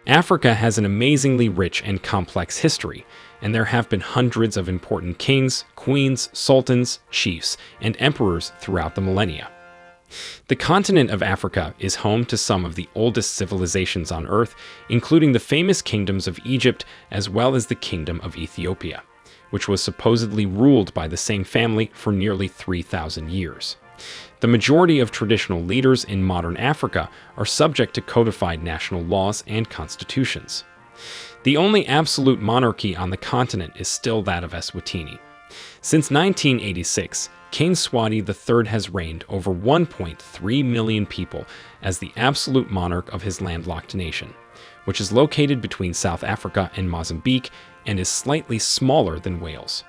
Africa has an amazingly rich and complex history, and there have been hundreds of important kings, queens, sultans, chiefs, and emperors throughout the millennia. The continent of Africa is home to some of the oldest civilizations on Earth, including the famous kingdoms of Egypt as well as the Kingdom of Ethiopia, which was supposedly ruled by the same family for nearly 3,000 years. The majority of traditional leaders in modern Africa are subject to codified national laws and constitutions. The only absolute monarchy on the continent is still that of Eswatini. Since 1986, King Swati III has reigned over 1.3 million people as the absolute monarch of his landlocked nation, which is located between South Africa and Mozambique and is slightly smaller than Wales.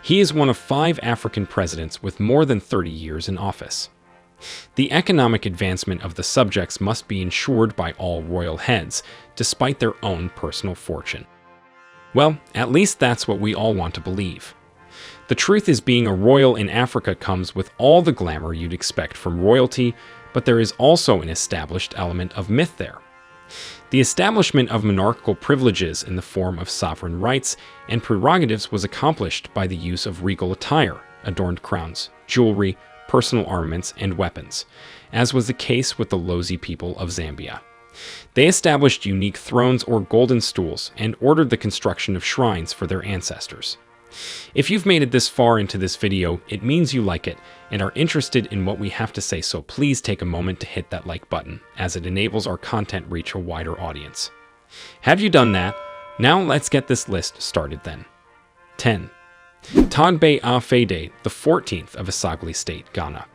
He is one of 5 African presidents with more than 30 years in office. The economic advancement of the subjects must be ensured by all royal heads, despite their own personal fortune. Well, at least that's what we all want to believe. The truth is, being a royal in Africa comes with all the glamour you'd expect from royalty, but there is also an established element of myth there. The establishment of monarchical privileges in the form of sovereign rights and prerogatives was accomplished by the use of regal attire, adorned crowns, jewelry, personal armaments, and weapons, as was the case with the Lozi people of Zambia. They established unique thrones or golden stools and ordered the construction of shrines for their ancestors. If you've made it this far into this video, it means you like it and are interested in what we have to say, so please take a moment to hit that like button, as it enables our content reach a wider audience. Have you done that? Now let's get this list started then. 10. Togbe Afede, the 14th of Asogli State, Ghana.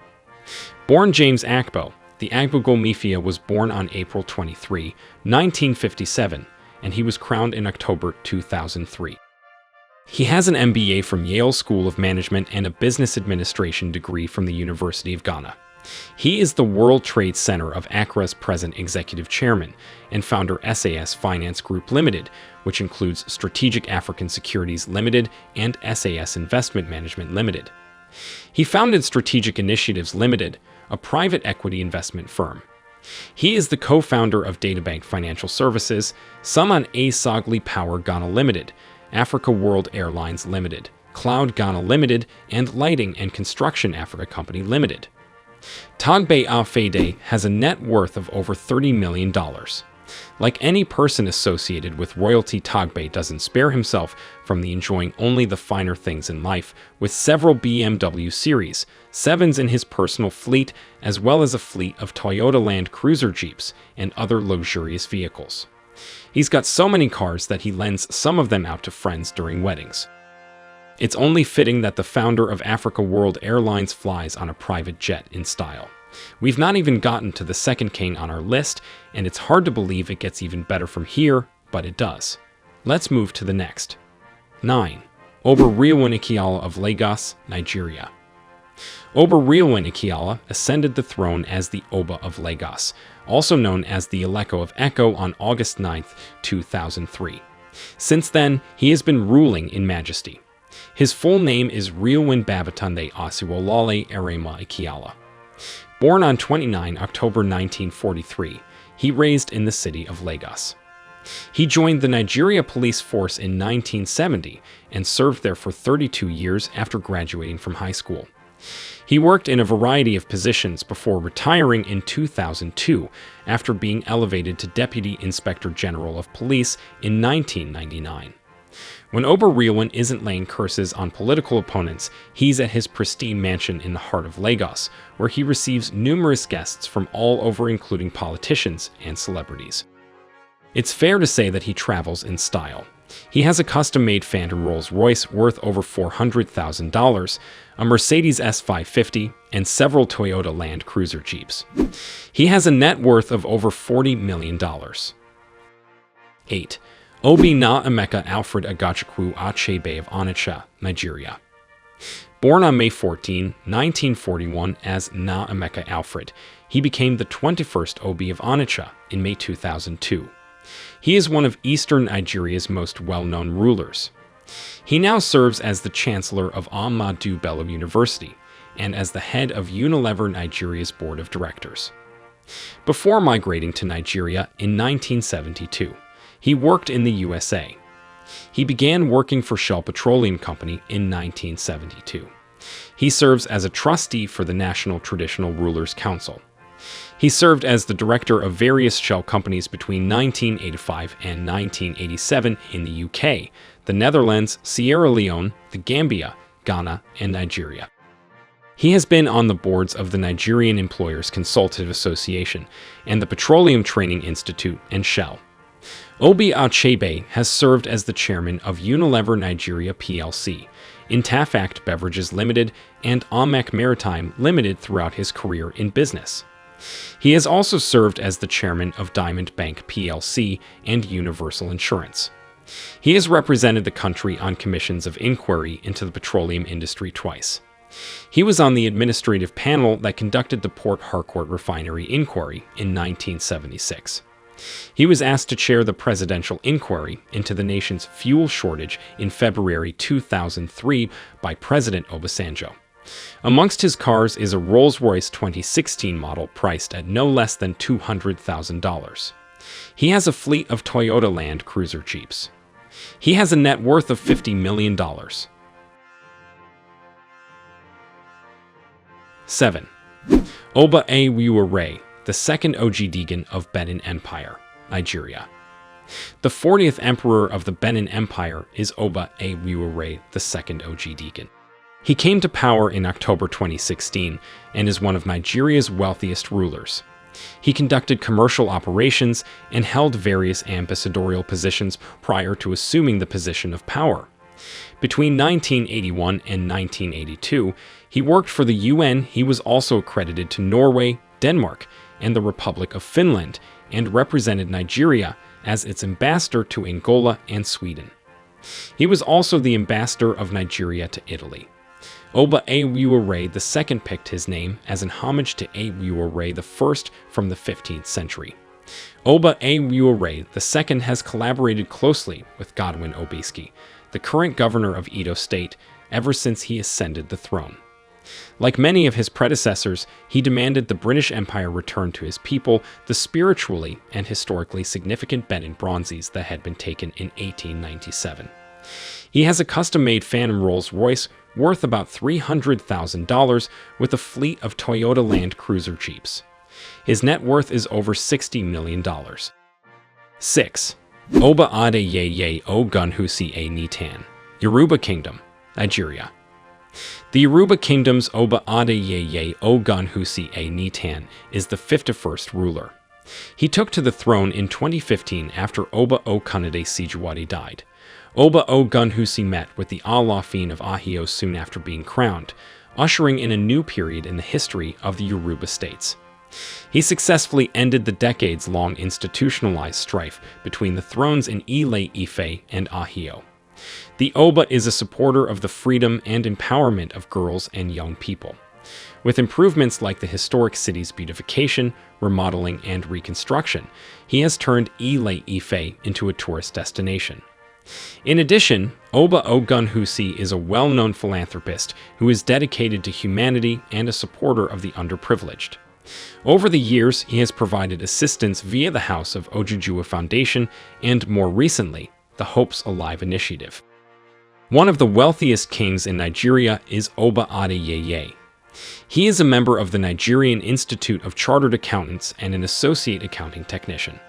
Born James Akbo, the Agbogomifia was born on April 23, 1957, and he was crowned in October 2003. He has an MBA from Yale School of Management and a Business Administration degree from the University of Ghana. He is the World Trade Center of Accra's present executive chairman and founder SAS Finance Group Limited, which includes Strategic African Securities Limited and SAS Investment Management Limited. He founded Strategic Initiatives Limited, a private equity investment firm. He is the co-founder of Databank Financial Services, Saman Asogli Power Ghana Limited, Africa World Airlines Limited, Cloud Ghana Limited, and Lighting and Construction Africa Company Limited. Togbe Afede has a net worth of over $30 million. Like any person associated with royalty, Togbe doesn't spare himself from enjoying only the finer things in life, with several BMW Series 7s in his personal fleet, as well as a fleet of Toyota Land Cruiser Jeeps and other luxurious vehicles. He's got so many cars that he lends some of them out to friends during weddings. It's only fitting that the founder of Africa World Airlines flies on a private jet in style. We've not even gotten to the second king on our list, and it's hard to believe it gets even better from here, but it does. Let's move to the next. 9. Oba Rilwan Akiolu of Lagos, Nigeria. Oba Rilwan Akiolu ascended the throne as the Oba of Lagos, also known as the Eleko of Echo, on August 9, 2003. Since then, he has been ruling in majesty. His full name is Rilwan Babatunde Asiwolale Erema Akiolu. Born on 29 October 1943, he raised in the city of Lagos. He joined the Nigeria Police Force in 1970 and served there for 32 years after graduating from high school. He worked in a variety of positions before retiring in 2002 after being elevated to Deputy Inspector General of Police in 1999. When Oba Rilwan isn't laying curses on political opponents, he's at his pristine mansion in the heart of Lagos, where he receives numerous guests from all over, including politicians and celebrities. It's fair to say that he travels in style. He has a custom-made Phantom Rolls-Royce worth over $400,000, a Mercedes S550, and several Toyota Land Cruiser Jeeps. He has a net worth of over $40 million. 8. Obi Nnaemeka Alfred Ugochukwu Achebe of Onitsha, Nigeria. Born on May 14, 1941 as Nnaemeka Alfred, he became the 21st Obi of Onitsha in May 2002. He is one of eastern Nigeria's most well-known rulers. He now serves as the Chancellor of Ahmadu Bello University and as the head of Unilever Nigeria's board of directors. Before migrating to Nigeria in 1972, He worked in the USA. He began working for Shell Petroleum Company in 1972. He serves as a trustee for the National Traditional Rulers Council. He served as the director of various Shell companies between 1985 and 1987 in the UK, the Netherlands, Sierra Leone, the Gambia, Ghana, and Nigeria. He has been on the boards of the Nigerian Employers Consultative Association and the Petroleum Training Institute and Shell. Obi Achebe has served as the chairman of Unilever Nigeria plc, Intafact Beverages Limited, and Amek Maritime Limited throughout his career in business. He has also served as the chairman of Diamond Bank plc and Universal Insurance. He has represented the country on commissions of inquiry into the petroleum industry twice. He was on the administrative panel that conducted the Port Harcourt refinery inquiry in 1976. He was asked to chair the presidential inquiry into the nation's fuel shortage in February 2003 by President Obasanjo. Amongst his cars is a Rolls-Royce 2016 model priced at no less than $200,000. He has a fleet of Toyota Land Cruiser Jeeps. He has a net worth of $50 million. 7. Oba Ewuare, the second Ogidigan of Benin Empire, Nigeria. The 40th emperor of the Benin Empire is Oba Ewuare, the second Ogidigan. He came to power in October 2016 and is one of Nigeria's wealthiest rulers. He conducted commercial operations and held various ambassadorial positions prior to assuming the position of power. Between 1981 and 1982, he worked for the UN. He was also accredited to Norway, Denmark, and the Republic of Finland, and represented Nigeria as its ambassador to Angola and Sweden. He was also the ambassador of Nigeria to Italy. Oba Ewuare II picked his name as an homage to Ewuare I from the 15th century. Oba Ewuare II has collaborated closely with Godwin Obiseki, the current governor of Edo State, ever since he ascended the throne. Like many of his predecessors, he demanded the British Empire return to his people the spiritually and historically significant Benin bronzes that had been taken in 1897. He has a custom-made Phantom Rolls-Royce worth about $300,000 with a fleet of Toyota Land Cruiser Jeeps. His net worth is over $60 million. 6. Oba Adeyeye Ogunwusi Enitan, Yoruba Kingdom, Nigeria. The Yoruba Kingdom's Oba Adeyeye Ogunwusi Enitan is the 51st ruler. He took to the throne in 2015 after Oba Okunade Sijuwade died. Oba Ogunwusi met with the Alaafin of Ahio soon after being crowned, ushering in a new period in the history of the Yoruba states. He successfully ended the decades-long institutionalized strife between the thrones in Ile-Ife and Ahio. The Oba is a supporter of the freedom and empowerment of girls and young people. With improvements like the historic city's beautification, remodeling, and reconstruction, he has turned Ile-Ife into a tourist destination. In addition, Oba Ogunwusi is a well-known philanthropist who is dedicated to humanity and a supporter of the underprivileged. Over the years, he has provided assistance via the House of Ojujuwa Foundation and, more recently, the Hopes Alive initiative. One of the wealthiest kings in Nigeria is Oba Adeyeye. He is a member of the Nigerian Institute of Chartered Accountants and an associate accounting technician.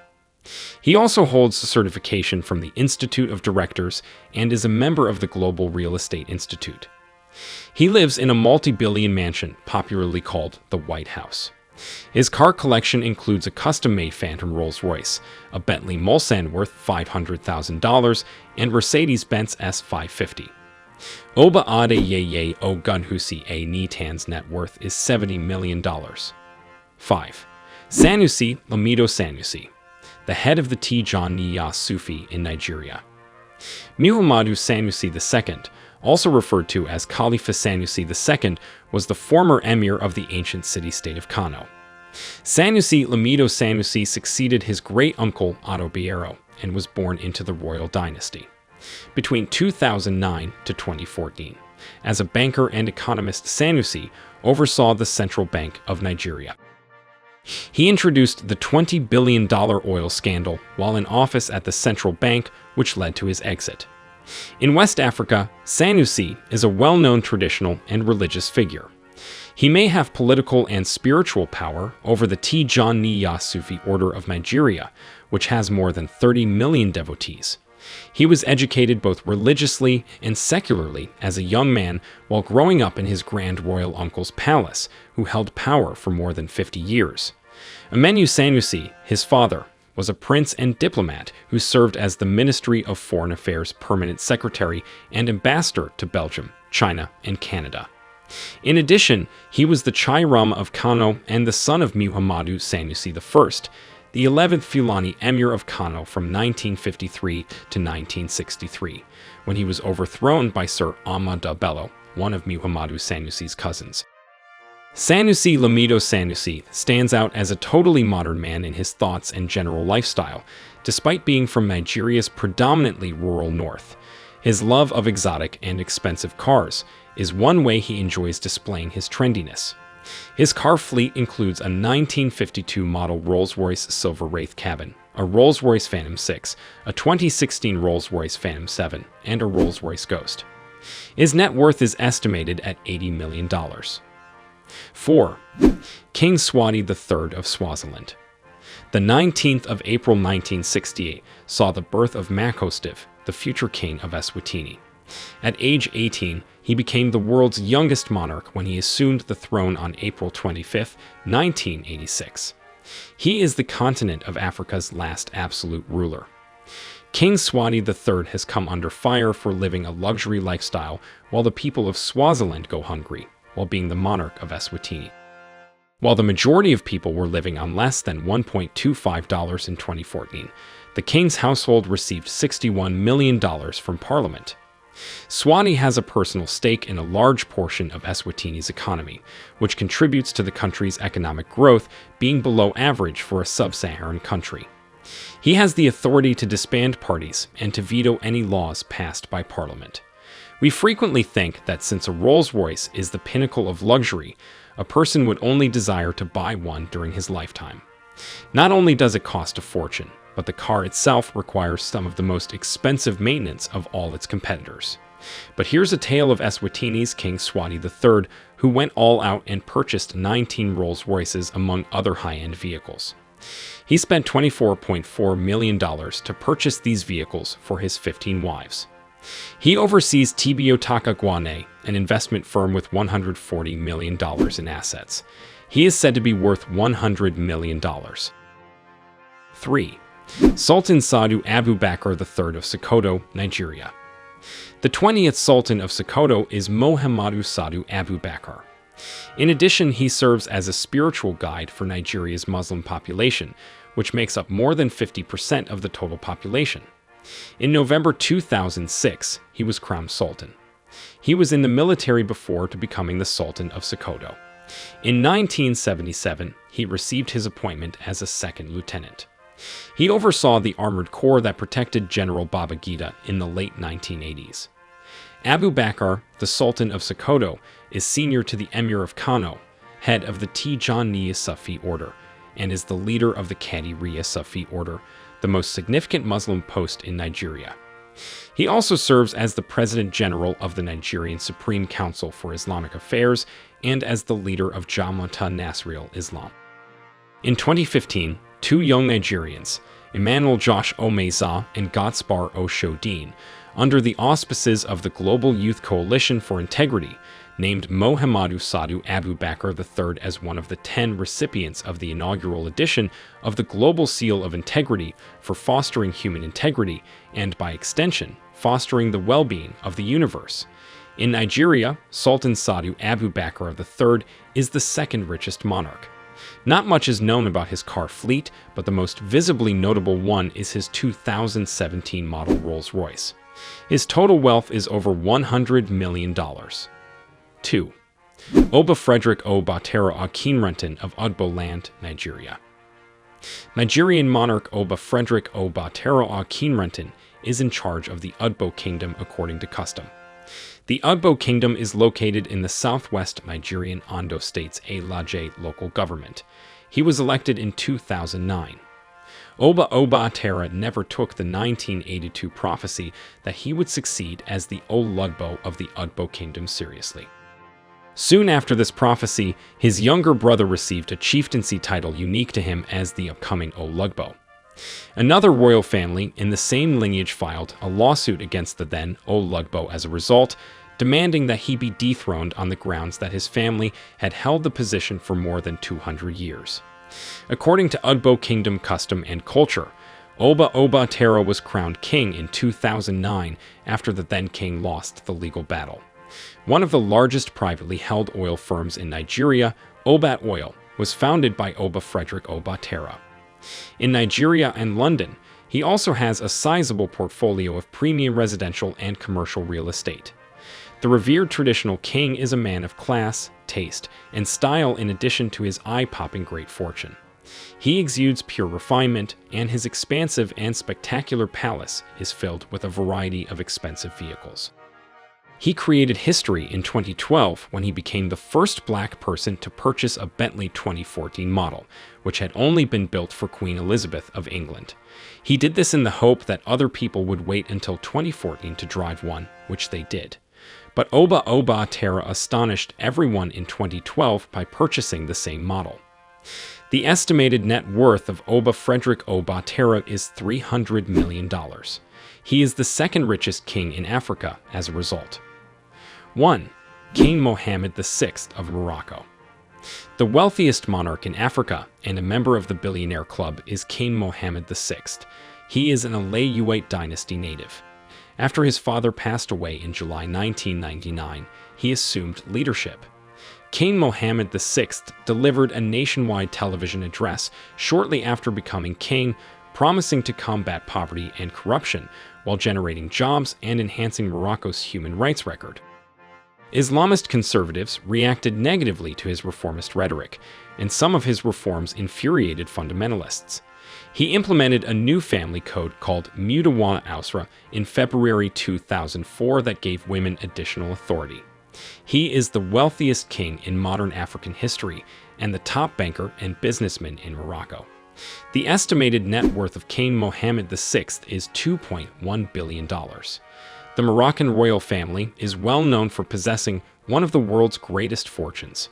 He also holds a certification from the Institute of Directors and is a member of the Global Real Estate Institute. He lives in a multi-billion mansion popularly called the White House. His car collection includes a custom-made Phantom Rolls-Royce, a Bentley Mulsanne worth $500,000, and Mercedes-Benz S550. Oba Adeyeye Ogunwusi Enitan's net worth is $70 million. 5. Sanusi Lamido Sanusi, the head of the Tijaniya Sufi in Nigeria. Muhammadu Sanusi II, also referred to as Khalifa Sanusi II, was the former emir of the ancient city-state of Kano. Sanusi Lamido Sanusi succeeded his great-uncle Otto Bayero and was born into the royal dynasty. Between 2009 to 2014, as a banker and economist, Sanusi oversaw the Central Bank of Nigeria. He introduced the $20 billion oil scandal while in office at the central bank, which led to his exit. In West Africa, Sanusi is a well-known traditional and religious figure. He may have political and spiritual power over the Tijaniya Sufi order of Nigeria, which has more than 30 million devotees. He was educated both religiously and secularly as a young man while growing up in his grand royal uncle's palace, who held power for more than 50 years. Amenu Sanusi, his father, was a prince and diplomat who served as the Ministry of Foreign Affairs permanent secretary and ambassador to Belgium, China, and Canada. In addition, he was the Chairam of Kano and the son of Muhammadu Sanusi I, the 11th Fulani Emir of Kano from 1953 to 1963, when he was overthrown by Sir Ahmadu Bello, one of Muhammadu Sanusi's cousins. Sanusi Lamido Sanusi stands out as a totally modern man in his thoughts and general lifestyle, despite being from Nigeria's predominantly rural north. His love of exotic and expensive cars is one way he enjoys displaying his trendiness. His car fleet includes a 1952 model Rolls-Royce Silver Wraith cabin, a Rolls-Royce Phantom 6, a 2016 Rolls-Royce Phantom 7, and a Rolls-Royce Ghost. His net worth is estimated at $80 million. 4. King Swati III of Swaziland. The 19th of April 1968 saw the birth of Makostiv, the future king of Eswatini. At age 18, he became the world's youngest monarch when he assumed the throne on April 25, 1986. He is the continent of Africa's last absolute ruler. King Swati III has come under fire for living a luxury lifestyle while the people of Swaziland go hungry, while being the monarch of Eswatini. While the majority of people were living on less than $1.25 in 2014, the king's household received $61 million from Parliament. Swati has a personal stake in a large portion of Eswatini's economy, which contributes to the country's economic growth being below average for a sub-Saharan country. He has the authority to disband parties and to veto any laws passed by Parliament. We frequently think that since a Rolls-Royce is the pinnacle of luxury, a person would only desire to buy one during his lifetime. Not only does it cost a fortune, but the car itself requires some of the most expensive maintenance of all its competitors. But here's a tale of Eswatini's King Swati III, who went all out and purchased 19 Rolls-Royces among other high-end vehicles. He spent $24.4 million to purchase these vehicles for his 15 wives. He oversees Tibiotaka Guane, an investment firm with $140 million in assets. He is said to be worth $100 million. 3. Sultan Sa'adu Abubakar III of Sokoto, Nigeria. The 20th Sultan of Sokoto is Muhammadu Sa'adu Abubakar. In addition, he serves as a spiritual guide for Nigeria's Muslim population, which makes up more than 50% of the total population. In November 2006, he was crowned Sultan. He was in the military before to becoming the Sultan of Sokoto. In 1977, he received his appointment as a second lieutenant. He oversaw the armored corps that protected General Babangida in the late 1980s. Abubakar, the Sultan of Sokoto, is senior to the Emir of Kano, head of the Tijaniya Sufi order, and is the leader of the Qadiriya Sufi order, the most significant Muslim post in Nigeria. He also serves as the President General of the Nigerian Supreme Council for Islamic Affairs and as the leader of Jama'at Nasril Islam. In 2015, two young Nigerians, Emmanuel Josh Omeza and Gaspar Oshodin, under the auspices of the Global Youth Coalition for Integrity, named Muhammadu Sa'adu Abubakar III as one of the 10 recipients of the inaugural edition of the Global Seal of Integrity for fostering human integrity and, by extension, fostering the well-being of the universe. In Nigeria, Sultan Sa'adu Abubakar III is the second richest monarch. Not much is known about his car fleet, but the most visibly notable one is his 2017 model Rolls-Royce. His total wealth is over $100 million. 2. Oba Frederick O. Batero Akinruntan of Ugbo Land, Nigeria. Nigerian monarch Oba Frederick O. Batero Akinruntan is in charge of the Ugbo Kingdom according to custom. The Ugbo Kingdom is located in the southwest Nigerian Ondo State's Alaje local government. He was elected in 2009. Oba Atera never took the 1982 prophecy that he would succeed as the Olugbo of the Ugbo kingdom seriously. Soon after this prophecy, his younger brother received a chieftaincy title unique to him as the upcoming Olugbo. Another royal family in the same lineage filed a lawsuit against the then Olugbo as a result, demanding that he be dethroned on the grounds that his family had held the position for more than 200 years. According to Ugbo kingdom custom and culture, Oba Atera was crowned king in 2009 after the then king lost the legal battle. One of the largest privately held oil firms in Nigeria, Obat Oil, was founded by Oba Frederick Oba Atera. In Nigeria and London, he also has a sizable portfolio of premium residential and commercial real estate. The revered traditional king is a man of class, taste, and style in addition to his eye-popping great fortune. He exudes pure refinement, and his expansive and spectacular palace is filled with a variety of expensive vehicles. He created history in 2012 when he became the first black person to purchase a Bentley 2014 model, which had only been built for Queen Elizabeth of England. He did this in the hope that other people would wait until 2014 to drive one, which they did. But Oba Atera astonished everyone in 2012 by purchasing the same model. The estimated net worth of Oba Frederick Oba Atera is $300 million. He is the second richest king in Africa as a result. 1. King Mohammed VI of Morocco. The wealthiest monarch in Africa and a member of the Billionaire Club is King Mohammed VI. He is an Alauite dynasty native. After his father passed away in July 1999, he assumed leadership. King Mohammed VI delivered a nationwide television address shortly after becoming king, promising to combat poverty and corruption while generating jobs and enhancing Morocco's human rights record. Islamist conservatives reacted negatively to his reformist rhetoric, and some of his reforms infuriated fundamentalists. He implemented a new family code called Mudawana Ausra in February 2004 that gave women additional authority. He is the wealthiest king in modern African history and the top banker and businessman in Morocco. The estimated net worth of King Mohammed VI is $2.1 billion. The Moroccan royal family is well known for possessing one of the world's greatest fortunes.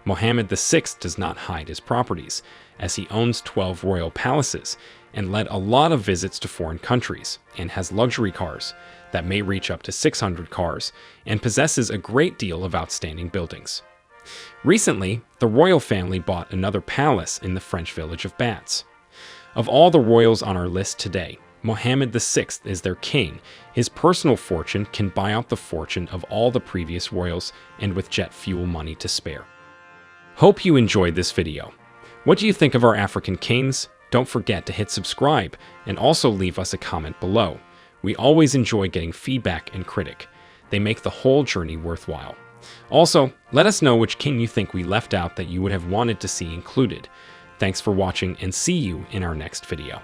Mohammed VI does not hide his properties, as he owns 12 royal palaces and led a lot of visits to foreign countries, and has luxury cars that may reach up to 600 cars, and possesses a great deal of outstanding buildings. Recently, the royal family bought another palace in the French village of Bats. Of all the royals on our list today, Mohammed VI is their king. His personal fortune can buy out the fortune of all the previous royals, and with jet fuel money to spare. Hope you enjoyed this video. What do you think of our African kings? Don't forget to hit subscribe and also leave us a comment below. We always enjoy getting feedback and critique. They make the whole journey worthwhile. Also, let us know which king you think we left out that you would have wanted to see included. Thanks for watching, and see you in our next video.